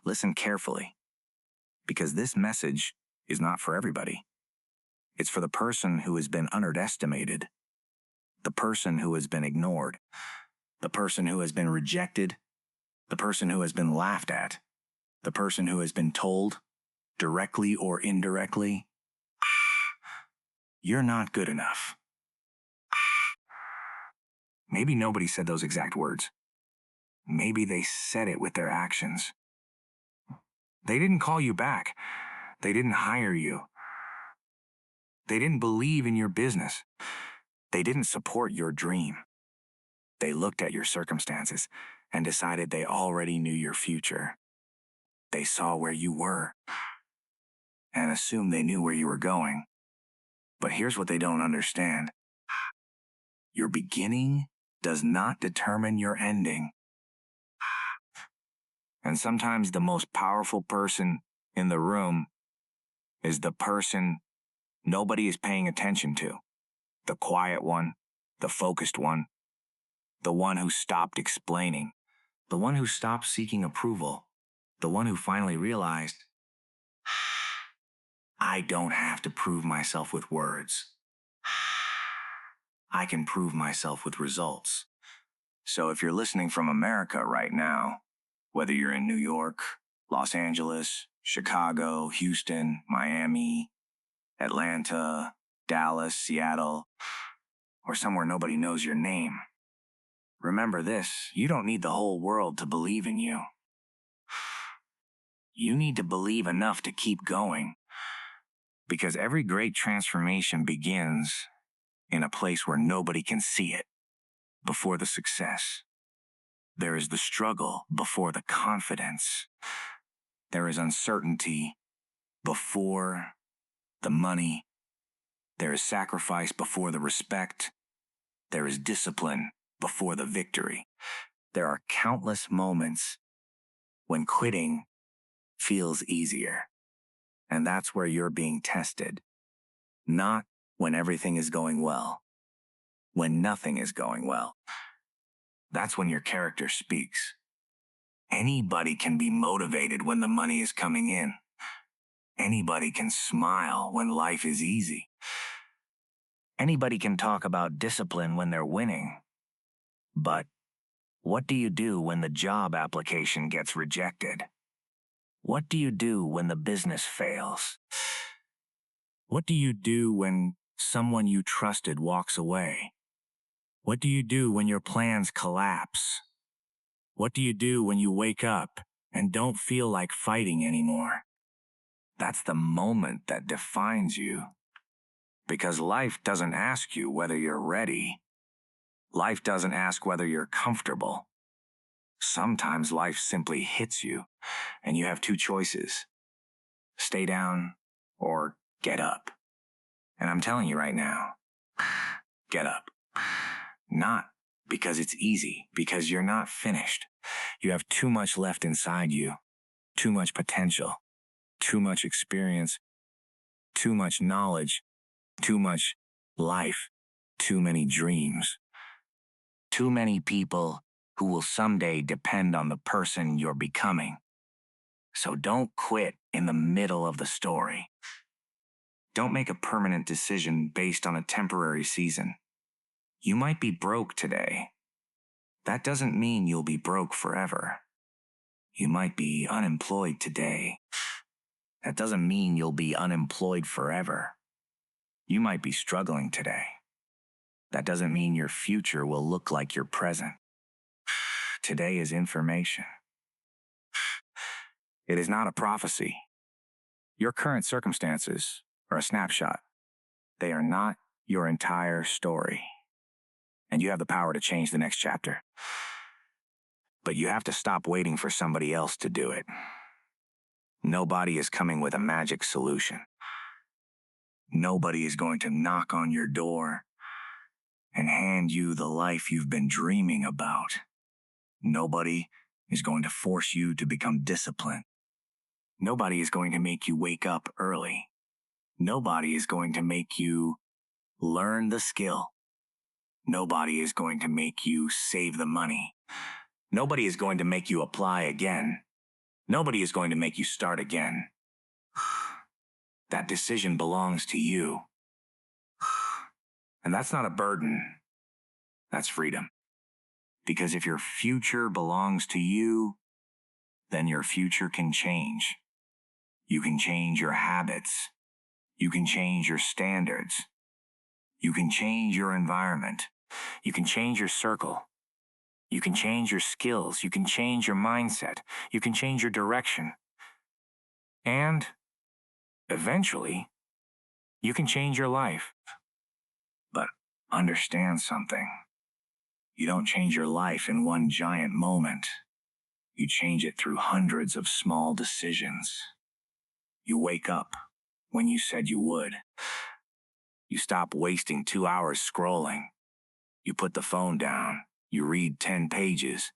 Listen carefully, because this message is not for everybody. It's for the person who has been underestimated, the person who has been ignored, the person who has been rejected, the person who has been laughed at, the person who has been told, directly or indirectly, "You're not good enough." Maybe nobody said those exact words. Maybe they said it with their actions. They didn't call you back. They didn't hire you. They didn't believe in your business. They didn't support your dream. They looked at your circumstances and decided they already knew your future. They saw where you were and assumed they knew where you were going. But here's what they don't understand. Your beginning does not determine your ending. And sometimes the most powerful person in the room is the person nobody is paying attention to. The quiet one, the focused one, the one who stopped explaining, the one who stopped seeking approval, the one who finally realized, I don't have to prove myself with words. I can prove myself with results. So if you're listening from America right now, whether you're in New York, Los Angeles, Chicago, Houston, Miami, Atlanta, Dallas, Seattle, or somewhere nobody knows your name, remember this: you don't need the whole world to believe in you. You need to believe enough to keep going, because every great transformation begins in a place where nobody can see it. Before the success, there is the struggle before the confidence. There is uncertainty before the money. There is sacrifice before the respect. There is discipline before the victory. There are countless moments when quitting feels easier. And that's where you're being tested. Not when everything is going well. When nothing is going well. That's when your character speaks. Anybody can be motivated when the money is coming in. Anybody can smile when life is easy. Anybody can talk about discipline when they're winning. But what do you do when the job application gets rejected? What do you do when the business fails? What do you do when someone you trusted walks away? What do you do when your plans collapse? What do you do when you wake up and don't feel like fighting anymore? That's the moment that defines you. Because life doesn't ask you whether you're ready. Life doesn't ask whether you're comfortable. Sometimes life simply hits you, and you have two choices: stay down or get up. And I'm telling you right now, get up. Not because it's easy, because you're not finished. You have too much left inside you, too much potential, too much experience, too much knowledge, too much life, too many dreams, too many people who will someday depend on the person you're becoming. So don't quit in the middle of the story. Don't make a permanent decision based on a temporary season. You might be broke today. That doesn't mean you'll be broke forever. You might be unemployed today. That doesn't mean you'll be unemployed forever. You might be struggling today. That doesn't mean your future will look like your present. Today is information. It is not a prophecy. Your current circumstances are a snapshot. They are not your entire story. And you have the power to change the next chapter. But you have to stop waiting for somebody else to do it. Nobody is coming with a magic solution. Nobody is going to knock on your door and hand you the life you've been dreaming about. Nobody is going to force you to become disciplined. Nobody is going to make you wake up early. Nobody is going to make you learn the skill. Nobody is going to make you save the money. Nobody is going to make you apply again. Nobody is going to make you start again. That decision belongs to you. And that's not a burden. That's freedom. Because if your future belongs to you, then your future can change. You can change your habits. You can change your standards. You can change your environment. You can change your circle. You can change your skills. You can change your mindset. You can change your direction. And eventually, you can change your life. But understand something. You don't change your life in one giant moment. You change it through hundreds of small decisions. You wake up when you said you would. You stop wasting 2 hours scrolling. You put the phone down. You read 10 pages.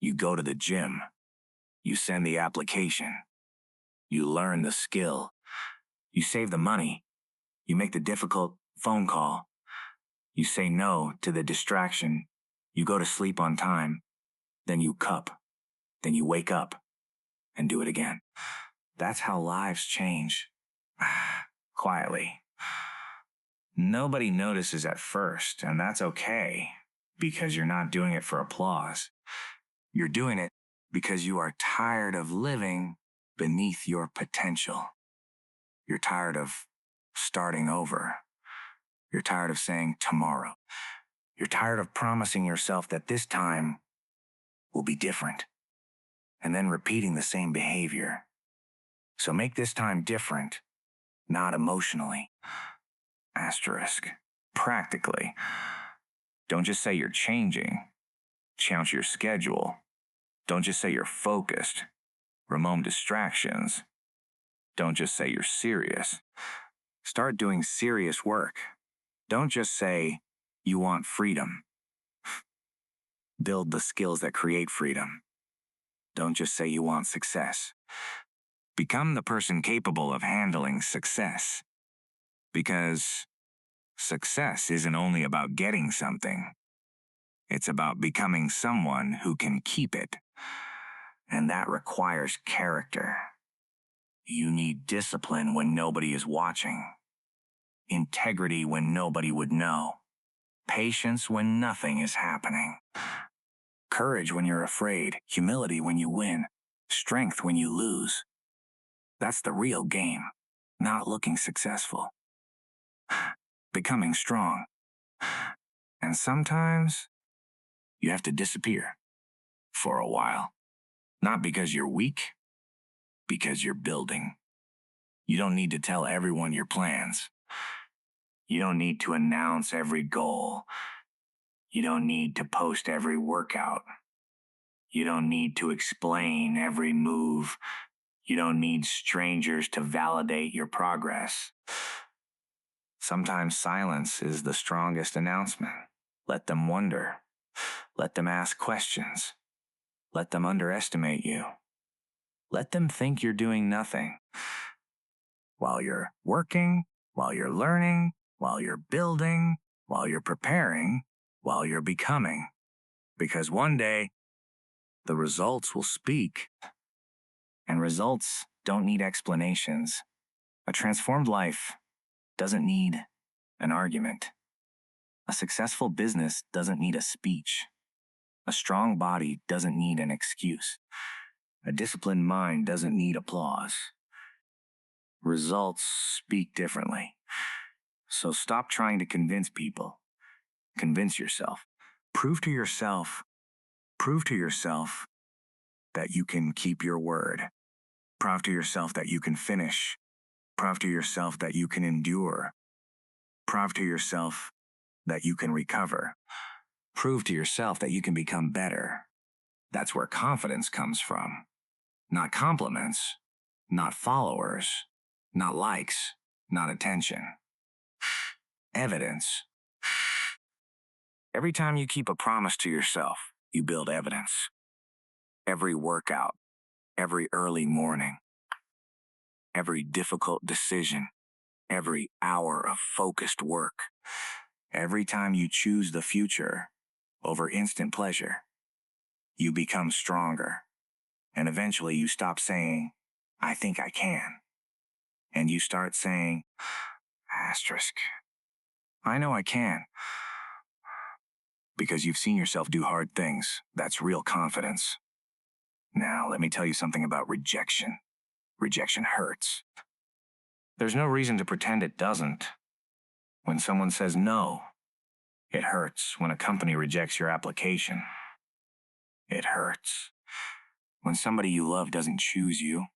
You go to the gym. You send the application. You learn the skill. You save the money. You make the difficult phone call. You say no to the distraction. You go to sleep on time. Then you cup. Then you wake up and do it again. That's how lives change. Quietly. Nobody notices at first, and that's okay, because you're not doing it for applause. You're doing it because you are tired of living beneath your potential. You're tired of starting over. You're tired of saying tomorrow. You're tired of promising yourself that this time will be different, and then repeating the same behavior. So make this time different, not emotionally. Asterisk. Practically. Don't just say you're changing. Change your schedule. Don't just say you're focused. Remove distractions. Don't just say you're serious. Start doing serious work. Don't just say you want freedom. Build the skills that create freedom. Don't just say you want success. Become the person capable of handling success. Because success isn't only about getting something. It's about becoming someone who can keep it. And that requires character. You need discipline when nobody is watching. Integrity when nobody would know. Patience when nothing is happening. Courage when you're afraid. Humility when you win. Strength when you lose. That's the real game. Not looking successful. Becoming strong. And sometimes you have to disappear for a while. Not because you're weak, because you're building. You don't need to tell everyone your plans. You don't need to announce every goal. You don't need to post every workout. You don't need to explain every move. You don't need strangers to validate your progress. Sometimes silence is the strongest announcement. Let them wonder. Let them ask questions. Let them underestimate you. Let them think you're doing nothing. While you're working, while you're learning, while you're building, while you're preparing, while you're becoming. Because one day, the results will speak. And results don't need explanations. A transformed life doesn't need an argument. A successful business doesn't need a speech. A strong body doesn't need an excuse. A disciplined mind doesn't need applause. Results speak differently. So stop trying to convince people. Convince yourself. Prove to yourself that you can keep your word. Prove to yourself that you can finish. Prove to yourself that you can endure. Prove to yourself that you can recover. Prove to yourself that you can become better. That's where confidence comes from. Not compliments, not followers, not likes, not attention. Evidence. Every time you keep a promise to yourself, you build evidence. Every workout, every early morning, every difficult decision, every hour of focused work, every time you choose the future over instant pleasure, you become stronger. And eventually you stop saying, I think I can. And you start saying, asterisk, I know I can. Because you've seen yourself do hard things. That's real confidence. Now, let me tell you something about rejection. Rejection hurts. There's no reason to pretend it doesn't. When someone says no, it hurts. When a company rejects your application, it hurts. When somebody you love doesn't choose you,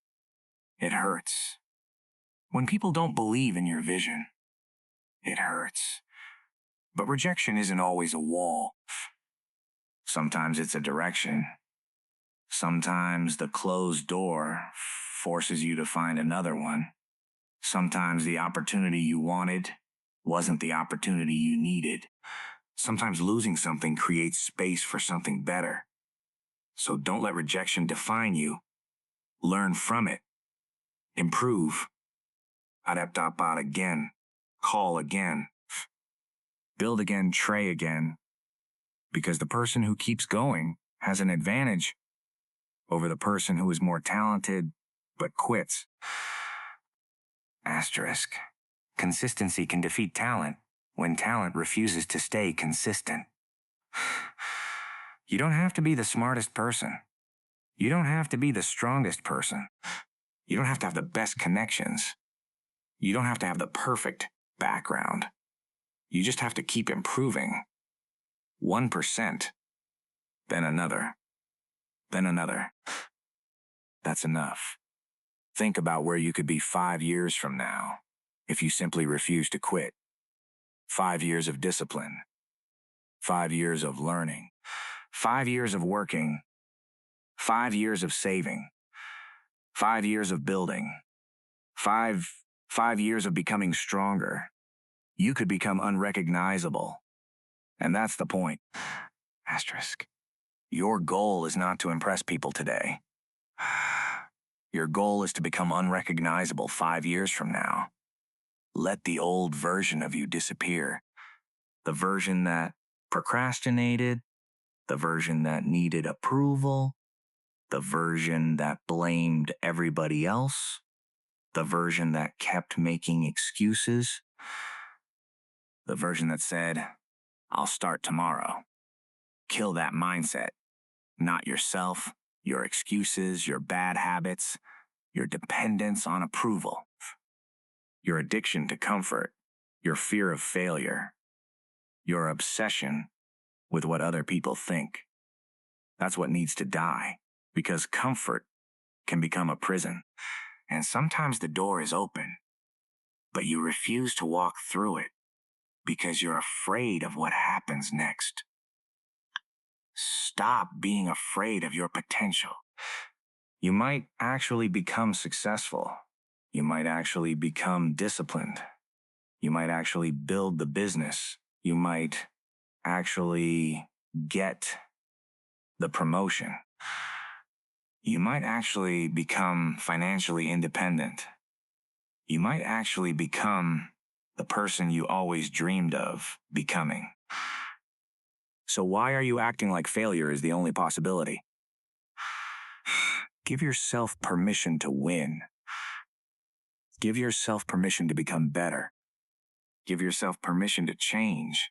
it hurts. When people don't believe in your vision, it hurts. But rejection isn't always a wall. Sometimes it's a direction. Sometimes the closed door forces you to find another one. Sometimes the opportunity you wanted wasn't the opportunity you needed. Sometimes losing something creates space for something better. So don't let rejection define you. Learn from it. Improve. Adaptapad again. Call again. Build again, try again. Because the person who keeps going has an advantage over the person who is more talented but quits. Asterisk. Consistency can defeat talent when talent refuses to stay consistent. You don't have to be the smartest person. You don't have to be the strongest person. You don't have to have the best connections. You don't have to have the perfect background. You just have to keep improving. 1%, then another, then another. That's enough. Think about where you could be 5 years from now if you simply refuse to quit. 5 years of discipline. 5 years of learning. 5 years of working. 5 years of saving. 5 years of building. 5 years of becoming stronger. You could become unrecognizable. And that's the point. Asterisk. Your goal is not to impress people today. Your goal is to become unrecognizable 5 years from now. Let the old version of you disappear. The version that procrastinated, the version that needed approval, the version that blamed everybody else, the version that kept making excuses, the version that said, I'll start tomorrow. Kill that mindset. Not yourself, your excuses, your bad habits, your dependence on approval, your addiction to comfort, your fear of failure, your obsession with what other people think. That's what needs to die, because comfort can become a prison. And sometimes the door is open, but you refuse to walk through it because you're afraid of what happens next. Stop being afraid of your potential. You might actually become successful. You might actually become disciplined. You might actually build the business. You might actually get the promotion. You might actually become financially independent. You might actually become the person you always dreamed of becoming. So why are you acting like failure is the only possibility? Give yourself permission to win. Give yourself permission to become better. Give yourself permission to change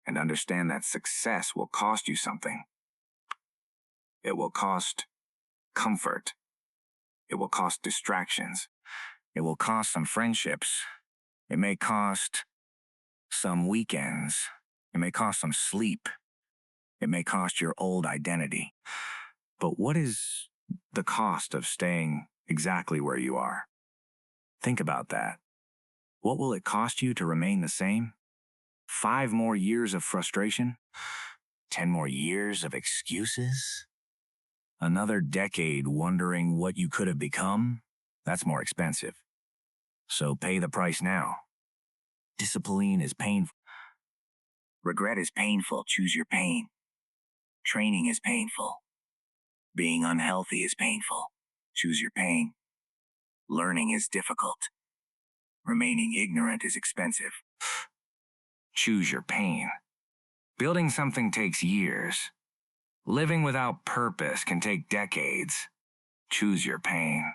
and understand that success will cost you something. It will cost comfort. It will cost distractions. It will cost some friendships. It may cost some weekends. It may cost some sleep. It may cost your old identity. But what is the cost of staying exactly where you are? Think about that. What will it cost you to remain the same? 5 more years of frustration? 10 more years of excuses? Another decade wondering what you could have become? That's more expensive. So pay the price now. Discipline is painful. Regret is painful. Choose your pain. Training is painful. Being unhealthy is painful. Choose your pain. Learning is difficult. Remaining ignorant is expensive. Choose your pain. Building something takes years. Living without purpose can take decades. choose your pain.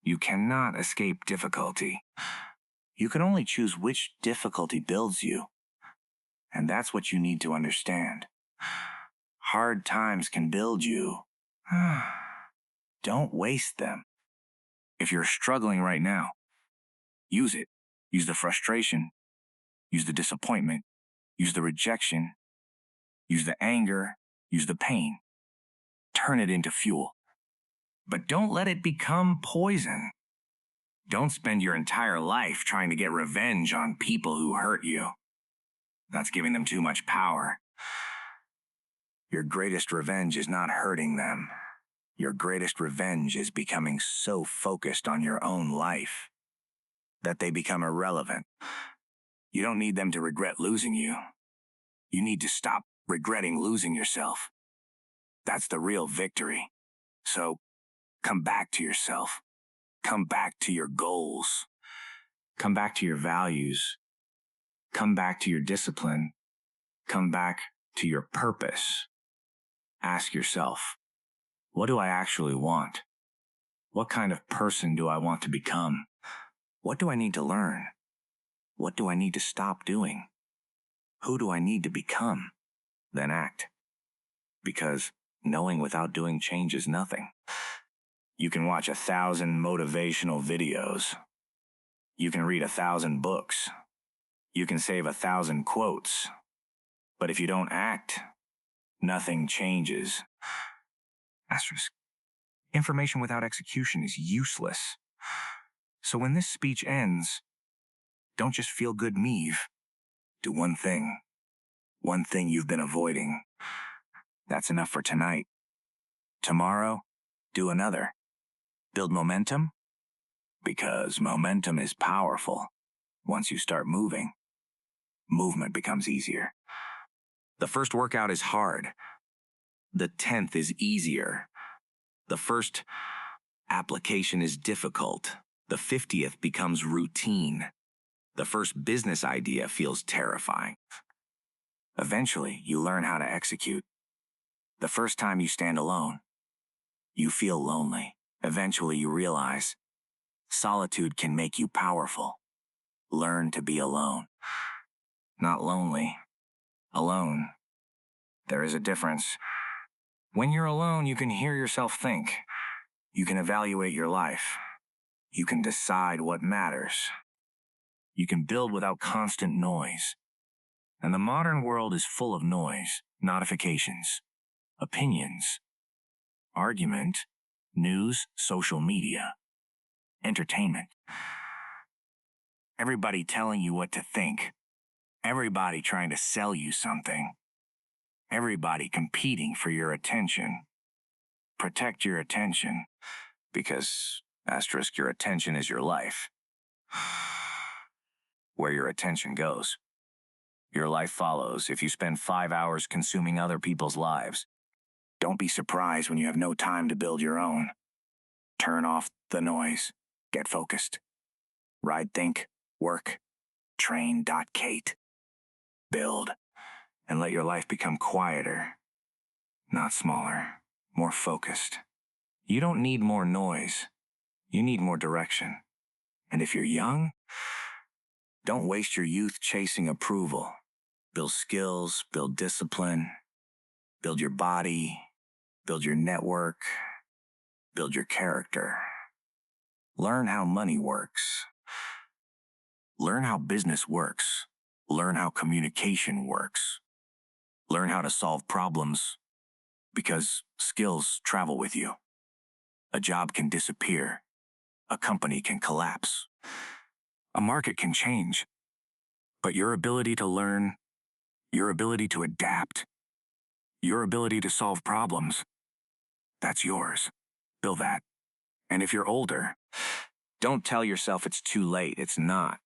You cannot escape difficulty. You can only choose which difficulty builds you. And that's what you need to understand. Hard times can build you. Don't waste them. If you're struggling right now, use it. Use the frustration. Use the disappointment. Use the rejection. Use the anger. Use the pain. Turn it into fuel. But don't let it become poison. Don't spend your entire life trying to get revenge on people who hurt you. That's giving them too much power. Your greatest revenge is not hurting them. Your greatest revenge is becoming so focused on your own life that they become irrelevant. You don't need them to regret losing you. You need to stop regretting losing yourself. That's the real victory. So, come back to yourself. Come back to your goals. Come back to your values. Come back to your discipline. Come back to your purpose. Ask yourself, what do I actually want? What kind of person do I want to become? What do I need to learn? What do I need to stop doing? Who do I need to become? Then act. Because knowing without doing changes nothing. You can watch 1,000 motivational videos. You can read 1,000 books. You can save 1,000 quotes. But if you don't act, nothing changes. Asterisk. Information without execution is useless. So when this speech ends, don't just feel good, Meave. Do one thing. One thing you've been avoiding. That's enough for tonight. Tomorrow, do another. Build momentum? Because momentum is powerful. Once you start moving, movement becomes easier. The first workout is hard. The 10th is easier. The first application is difficult. The 50th becomes routine. The first business idea feels terrifying. Eventually, you learn how to execute. The first time you stand alone, you feel lonely. Eventually, you realize solitude can make you powerful. Learn to be alone. Not lonely. Alone. There is a difference. When you're alone, you can hear yourself think. You can evaluate your life. You can decide what matters. You can build without constant noise. And the modern world is full of noise, notifications, opinions, argument, news, social media, entertainment. Everybody telling you what to think. Everybody trying to sell you something. Everybody competing for your attention. Protect your attention, because, asterisk, your attention is your life. Where your attention goes, your life follows. If you spend 5 hours consuming other people's lives, don't be surprised when you have no time to build your own. Turn off the noise. Get focused. Ride, think, work, train. Kate. Build, and let your life become quieter, not smaller, more focused. You don't need more noise. You need more direction. And if you're young, don't waste your youth chasing approval. Build skills, build discipline, build your body, build your network, build your character. Learn how money works. Learn how business works. Learn how communication works. Learn how to solve problems, because skills travel with you. A job can disappear. A company can collapse. A market can change. But your ability to learn, your ability to adapt, your ability to solve problems, that's yours. Build that. And if you're older, don't tell yourself it's too late. It's not.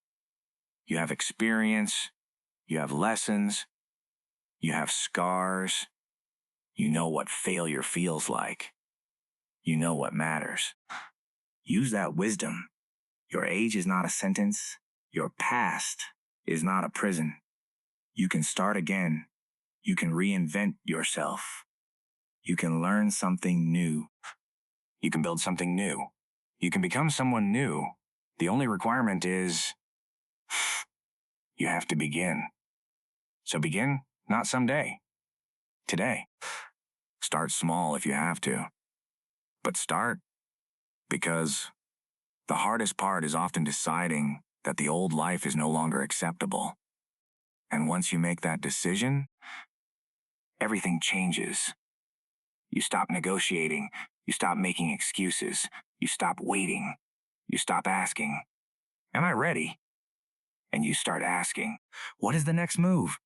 You have experience, you have lessons, you have scars, you know what failure feels like. You know what matters. Use that wisdom. Your age is not a sentence. Your past is not a prison. You can start again. You can reinvent yourself. You can learn something new. You can build something new. You can become someone new. The only requirement is you have to begin. So begin not someday, today. Start small if you have to. But start, because the hardest part is often deciding that the old life is no longer acceptable. And once you make that decision, everything changes. You stop negotiating. You stop making excuses. You stop waiting. You stop asking, am I ready? And you start asking, what is the next move?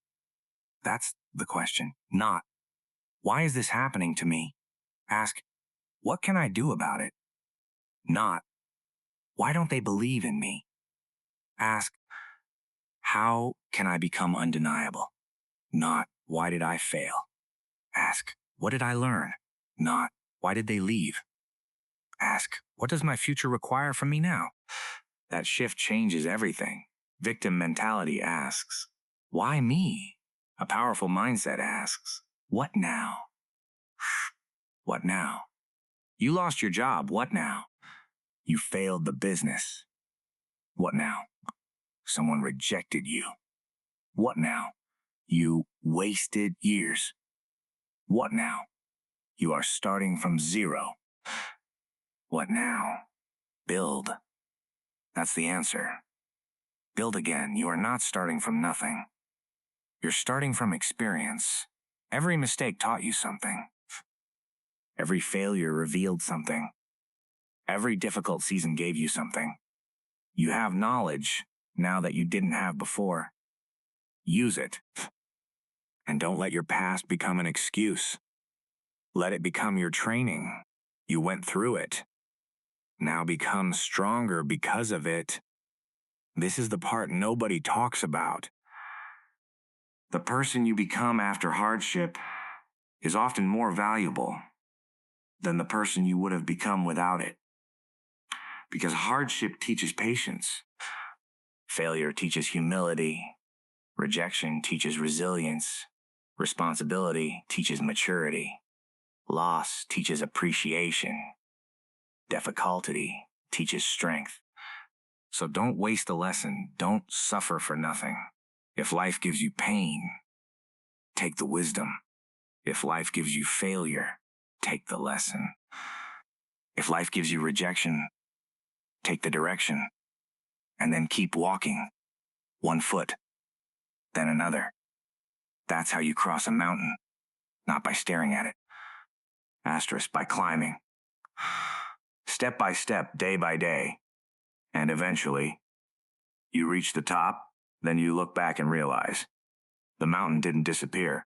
That's the question. Not, why is this happening to me? Ask, what can I do about it? Not, why don't they believe in me? Ask, how can I become undeniable? Not, why did I fail? Ask, what did I learn? Not, why did they leave? Ask, what does my future require from me now? That shift changes everything. Victim mentality asks, why me? A powerful mindset asks, what now? What now? You lost your job, what now? You failed the business. What now? Someone rejected you. What now? You wasted years. What now? You are starting from zero. What now? Build. That's the answer. Build again. You are not starting from nothing. You're starting from experience. Every mistake taught you something. Every failure revealed something. Every difficult season gave you something. You have knowledge now that you didn't have before. Use it. And don't let your past become an excuse. Let it become your training. You went through it. Now become stronger because of it. This is the part nobody talks about. The person you become after hardship is often more valuable than the person you would have become without it. Because hardship teaches patience. Failure teaches humility. Rejection teaches resilience. Responsibility teaches maturity. Loss teaches appreciation. Difficulty teaches strength. So don't waste a lesson. Don't suffer for nothing. If life gives you pain, take the wisdom. If life gives you failure, take the lesson. If life gives you rejection, take the direction. And then keep walking. One foot, then another. That's how you cross a mountain, not by staring at it. Asterisk, by climbing. Step by step, day by day. And eventually, you reach the top, then you look back and realize the mountain didn't disappear.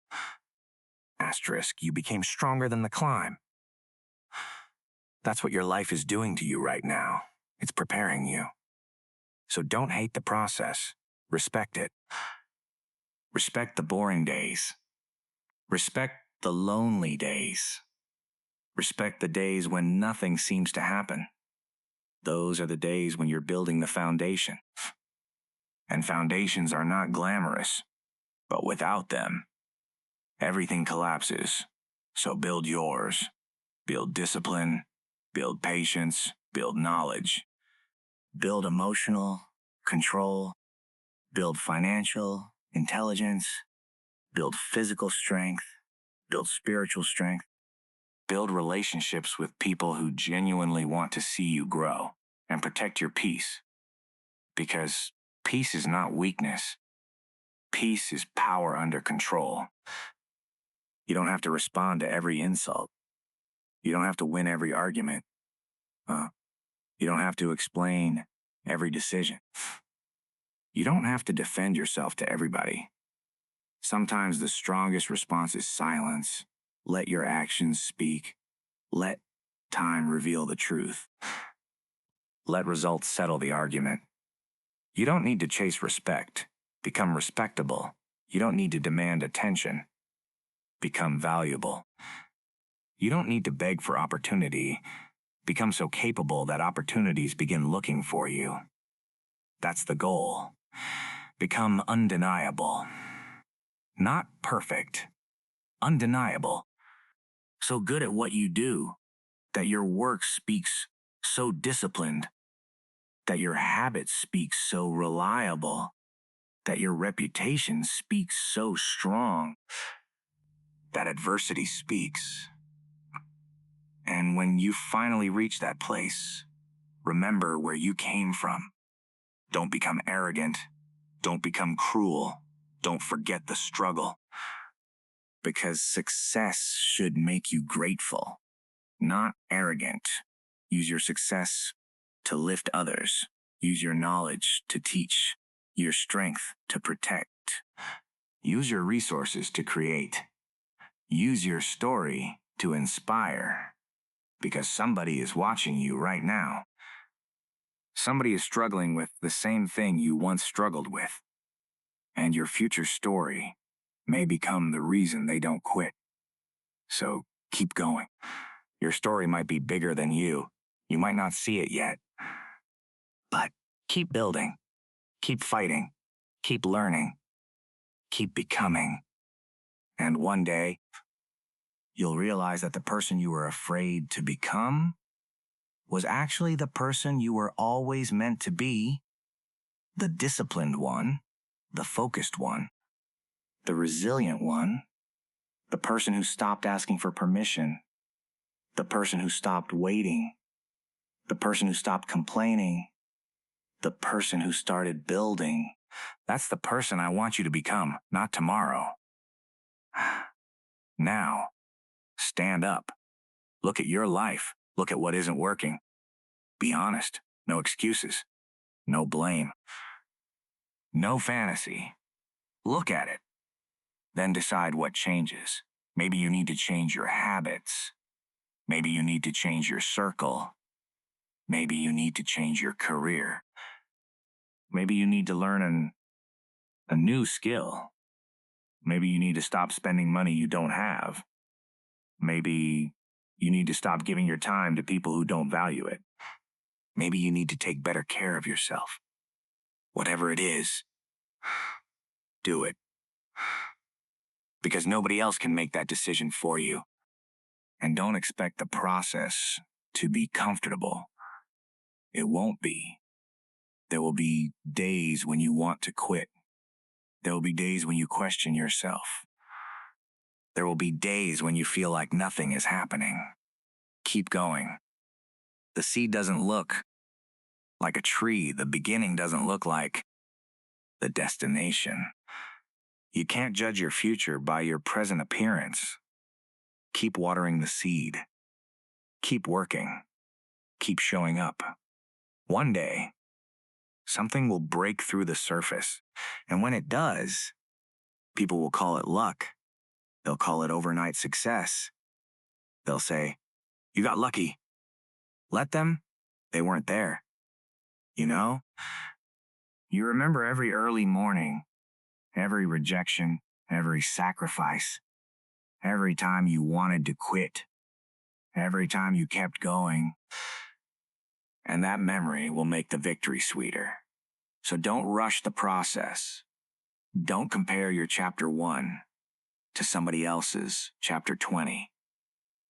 Asterisk, you became stronger than the climb. That's what your life is doing to you right now. It's preparing you. So don't hate the process. Respect it. Respect the boring days. Respect the lonely days. Respect the days when nothing seems to happen. Those are the days when you're building the foundation. And foundations are not glamorous, but without them, everything collapses. So build yours. Build discipline. Build patience. Build knowledge. Build emotional control. Build financial intelligence. Build physical strength. Build spiritual strength. Build relationships with people who genuinely want to see you grow, and protect your peace. Because peace is not weakness. Peace is power under control. You don't have to respond to every insult. You don't have to win every argument. You don't have to explain every decision. You don't have to defend yourself to everybody. Sometimes the strongest response is silence. Let your actions speak. Let time reveal the truth. Let results settle the argument. You don't need to chase respect. Become respectable. You don't need to demand attention. Become valuable. You don't need to beg for opportunity. Become so capable that opportunities begin looking for you. That's the goal. Become undeniable. Not perfect. Undeniable. So good at what you do that your work speaks so disciplined, that your habits speak so reliable, that your reputation speaks so strong, that adversity speaks. And when you finally reach that place, remember where you came from. Don't become arrogant. Don't become cruel. Don't forget the struggle. Because success should make you grateful, not arrogant. Use your success to lift others. Use your knowledge to teach. Your strength to protect. Use your resources to create. Use your story to inspire. Because somebody is watching you right now. Somebody is struggling with the same thing you once struggled with. And your future story may become the reason they don't quit. So keep going. Your story might be bigger than you. You might not see it yet. But keep building. Keep fighting. Keep learning. Keep becoming. And one day, you'll realize that the person you were afraid to become was actually the person you were always meant to be. The disciplined one, the focused one, the resilient one, the person who stopped asking for permission, the person who stopped waiting, the person who stopped complaining, the person who started building. That's the person I want you to become, not tomorrow. Now, stand up. Look at your life. Look at what isn't working. Be honest. No excuses. No blame. No fantasy. Look at it. Then decide what changes. Maybe you need to change your habits. Maybe you need to change your circle. Maybe you need to change your career. Maybe you need to learn a new skill. Maybe you need to stop spending money you don't have. Maybe you need to stop giving your time to people who don't value it. Maybe you need to take better care of yourself. Whatever it is, do it. Because nobody else can make that decision for you. And don't expect the process to be comfortable. It won't be. There will be days when you want to quit. There will be days when you question yourself. There will be days when you feel like nothing is happening. Keep going. The seed doesn't look like a tree. The beginning doesn't look like the destination. You can't judge your future by your present appearance. Keep watering the seed. Keep working. Keep showing up. One day, something will break through the surface. And when it does, people will call it luck. They'll call it overnight success. They'll say, "You got lucky." Let them. They weren't there. You know? You remember every early morning, every rejection, every sacrifice, every time you wanted to quit, every time you kept going. And that memory will make the victory sweeter. So don't rush the process. Don't compare your chapter 1 to somebody else's chapter 20.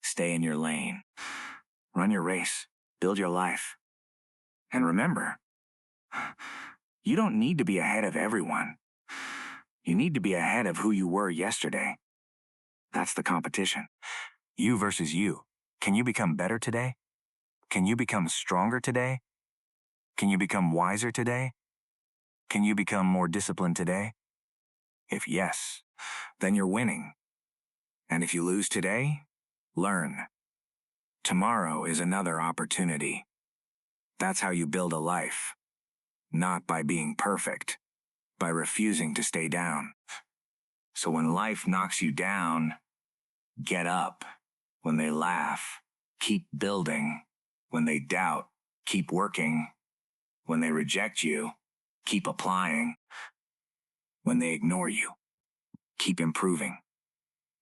Stay in your lane. Run your race. Build your life. And remember, you don't need to be ahead of everyone. You need to be ahead of who you were yesterday. That's the competition. You versus you. Can you become better today? Can you become stronger today? Can you become wiser today? Can you become more disciplined today? If yes, then you're winning. And if you lose today, learn. Tomorrow is another opportunity. That's how you build a life. Not by being perfect, by refusing to stay down. So when life knocks you down, get up. When they laugh, keep building. When they doubt, keep working. When they reject you, keep applying. When they ignore you, keep improving.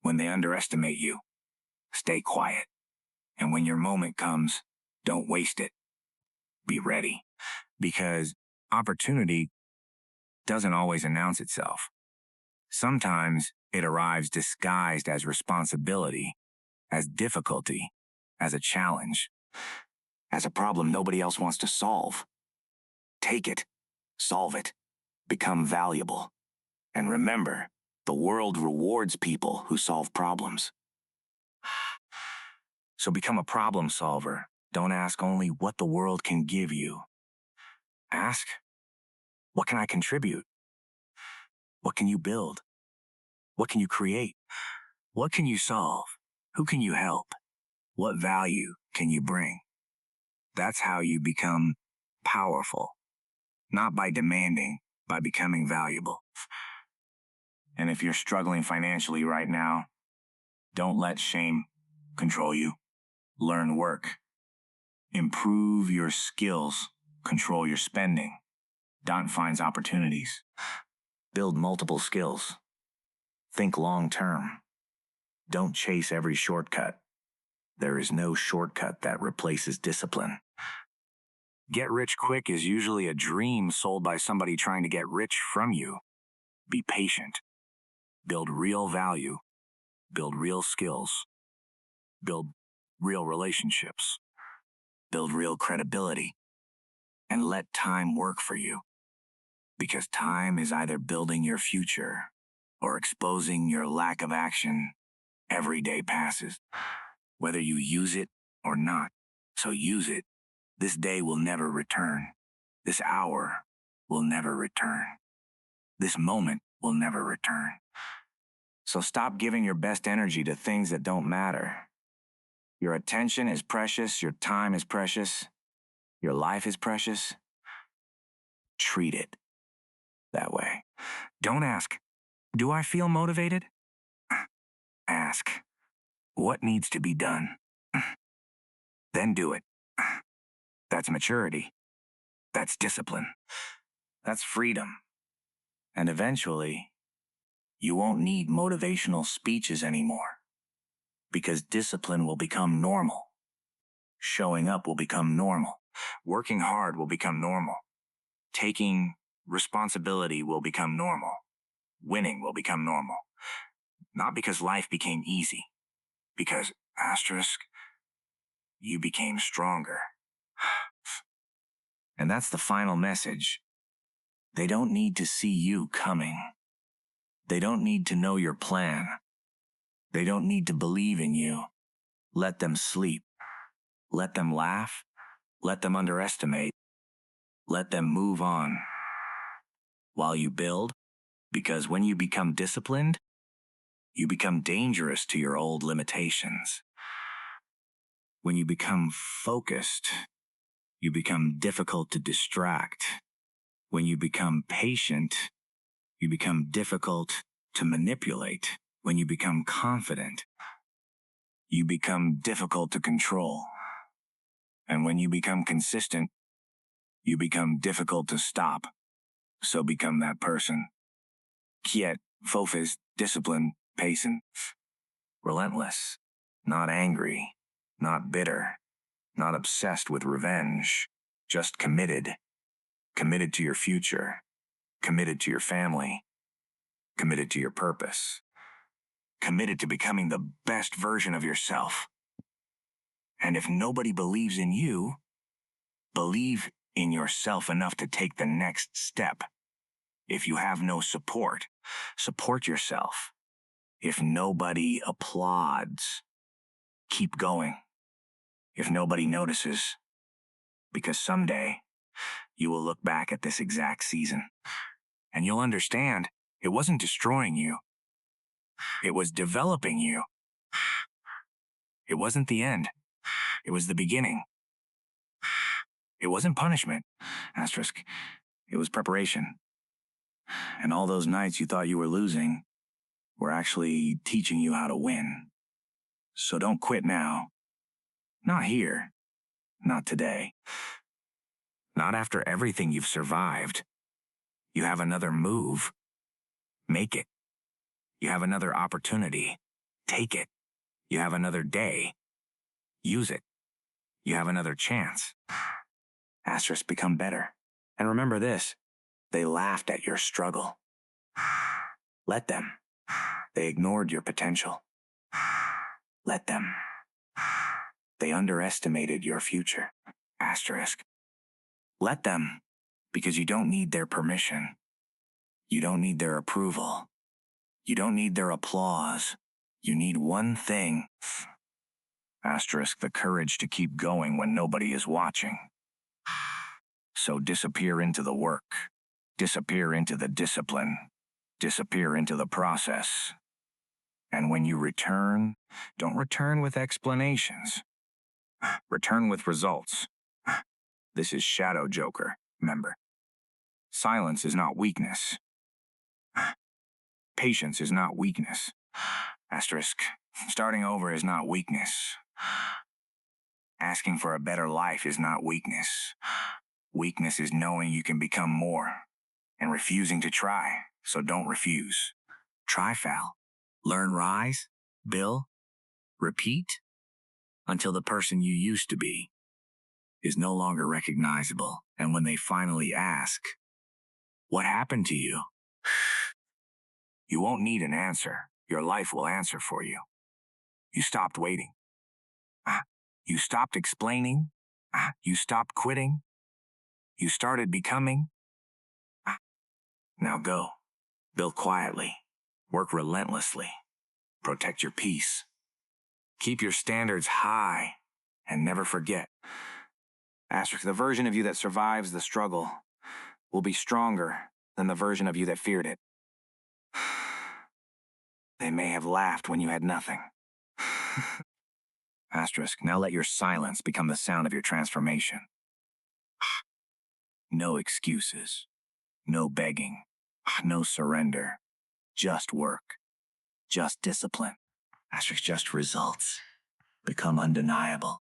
When they underestimate you, stay quiet. And when your moment comes, don't waste it. Be ready. Because opportunity doesn't always announce itself. Sometimes it arrives disguised as responsibility, as difficulty, as a challenge, as a problem nobody else wants to solve. Take it, solve it, become valuable. And remember, the world rewards people who solve problems. So become a problem solver. Don't ask only what the world can give you. Ask, what can I contribute? What can you build? What can you create? What can you solve? Who can you help? What value can you bring? That's how you become powerful. Not by demanding, by becoming valuable. And if you're struggling financially right now, don't let shame control you. Learn work. Improve your skills. Control your spending. Don finds opportunities. Build multiple skills. Think long term. Don't chase every shortcut. There is no shortcut that replaces discipline. Get rich quick is usually a dream sold by somebody trying to get rich from you. Be patient. Build real value. Build real skills. Build real relationships. Build real credibility. And let time work for you. Because time is either building your future or exposing your lack of action. Every day passes, whether you use it or not. So use it. This day will never return. This hour will never return. This moment will never return. So stop giving your best energy to things that don't matter. Your attention is precious. Your time is precious. Your life is precious. Treat it that way. Don't ask, do I feel motivated? Ask, what needs to be done? Then do it. That's maturity. That's discipline. That's freedom. And eventually, you won't need motivational speeches anymore. Because discipline will become normal. Showing up will become normal. Working hard will become normal. Taking responsibility will become normal. Winning will become normal. Not because life became easy. Because, asterisk, you became stronger. And that's the final message. They don't need to see you coming. They don't need to know your plan. They don't need to believe in you. Let them sleep. Let them laugh. Let them underestimate. Let them move on. While you build, because when you become disciplined, you become dangerous to your old limitations. When you become focused, you become difficult to distract. When you become patient, you become difficult to manipulate. When you become confident, you become difficult to control. And when you become consistent, you become difficult to stop. So become that person. Quiet, focused, disciplined, patient, relentless, not angry, not bitter, not obsessed with revenge, just committed. Committed to your future, committed to your family, committed to your purpose, committed to becoming the best version of yourself. And if nobody believes in you, believe in yourself enough to take the next step. If you have no support, support yourself. If nobody applauds, keep going. If nobody notices, because someday you will look back at this exact season and you'll understand it wasn't destroying you. It was developing you. It wasn't the end. It was the beginning. It wasn't punishment, asterisk. It was preparation. And all those nights you thought you were losing were actually teaching you how to win. So don't quit now. Not here. Not today. Not after everything you've survived. You have another move. Make it. You have another opportunity. Take it. You have another day. Use it. You have another chance. Asterisk, become better. And remember this, they laughed at your struggle. Let them. They ignored your potential. Let them. They underestimated your future. Asterisk. Let them, because you don't need their permission. You don't need their approval. You don't need their applause. You need one thing. Asterisk, the courage to keep going when nobody is watching. So disappear into the work. Disappear into the discipline. Disappear into the process. And when you return, don't return with explanations. Return with results. This is Shadow Joker, remember. Silence is not weakness. Patience is not weakness. Asterisk. Starting over is not weakness. Asking for a better life is not weakness. Weakness is knowing you can become more and refusing to try, so don't refuse. Try foul. Learn rise, build, repeat until the person you used to be is no longer recognizable. And when they finally ask, what happened to you? You won't need an answer. Your life will answer for you. You stopped waiting. You stopped explaining. You stopped quitting. You started becoming. Now go. Build quietly. Work relentlessly. Protect your peace. Keep your standards high. And never forget. Asterisk, the version of you that survives the struggle will be stronger than the version of you that feared it. They may have laughed when you had nothing. Asterisk, now let your silence become the sound of your transformation. No excuses. No begging. No surrender. Just work. Just discipline. Asterisk, just results. Become undeniable.